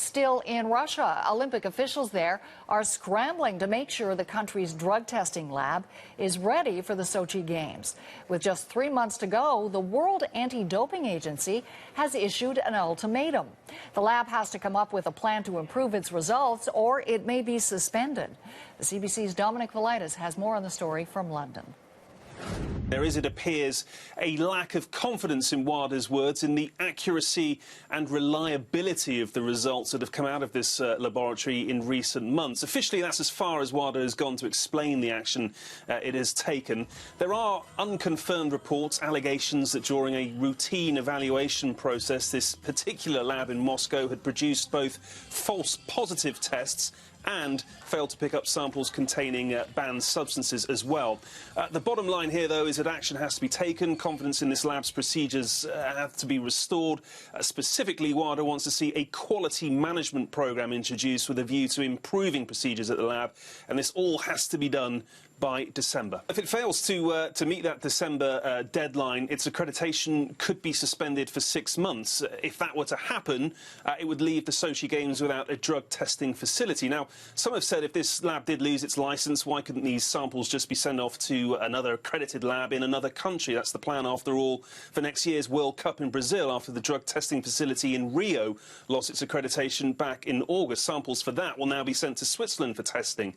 still in Russia. Olympic officials there are scrambling to make sure the country's drug testing lab is ready for the Sochi Games. With just 3 months to go, the World Anti-Doping Agency has issued an ultimatum. The lab has to come up with a plan to improve its results, or it may be suspended. The CBC's Dominic Velitis has more on the story from London. There is, it appears, a lack of confidence in WADA's words in the accuracy and reliability of the results that have come out of this laboratory in recent months. Officially, that's as far as WADA has gone to explain the action it has taken. There are unconfirmed reports, allegations that during a routine evaluation process, this particular lab in Moscow had produced both false positive tests and failed to pick up samples containing banned substances as well. The bottom line here, though, is that action has to be taken. Confidence in this lab's procedures have to be restored. Specifically, WADA wants to see a quality management programme introduced with a view to improving procedures at the lab, and this all has to be done by December. If it fails to meet that December deadline, its accreditation could be suspended for 6 months. If that were to happen, it would leave the Sochi Games without a drug testing facility. Now, some have said if this lab did lose its licence, why couldn't these samples just be sent off to another accredited lab in another country? That's the plan, after all, for next year's World Cup in Brazil, after the drug testing facility in Rio lost its accreditation back in August. Samples for that will now be sent to Switzerland for testing.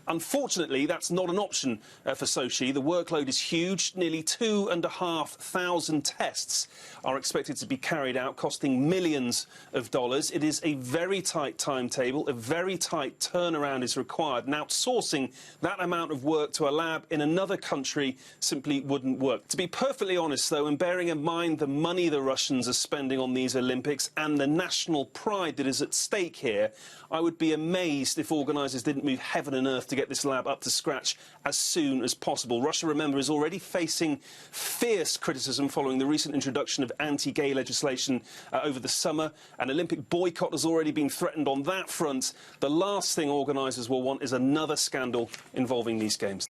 Unfortunately, that's not an option for Sochi. The workload is huge. Nearly 2,500 tests are expected to be carried out, costing millions of dollars. It is a very tight timetable. A very tight turnaround is required. And outsourcing that amount of work to a lab in another country simply wouldn't work. To be perfectly honest, though, and bearing in mind the money the Russians are spending on these Olympics and the national pride that is at stake here, I would be amazed if organisers didn't move heaven and earth to get this lab up to scratch as soon as possible. Russia, remember, is already facing fierce criticism following the recent introduction of anti-gay legislation over the summer. An Olympic boycott has already been threatened on that front. The last thing organisers will want is another scandal involving these games.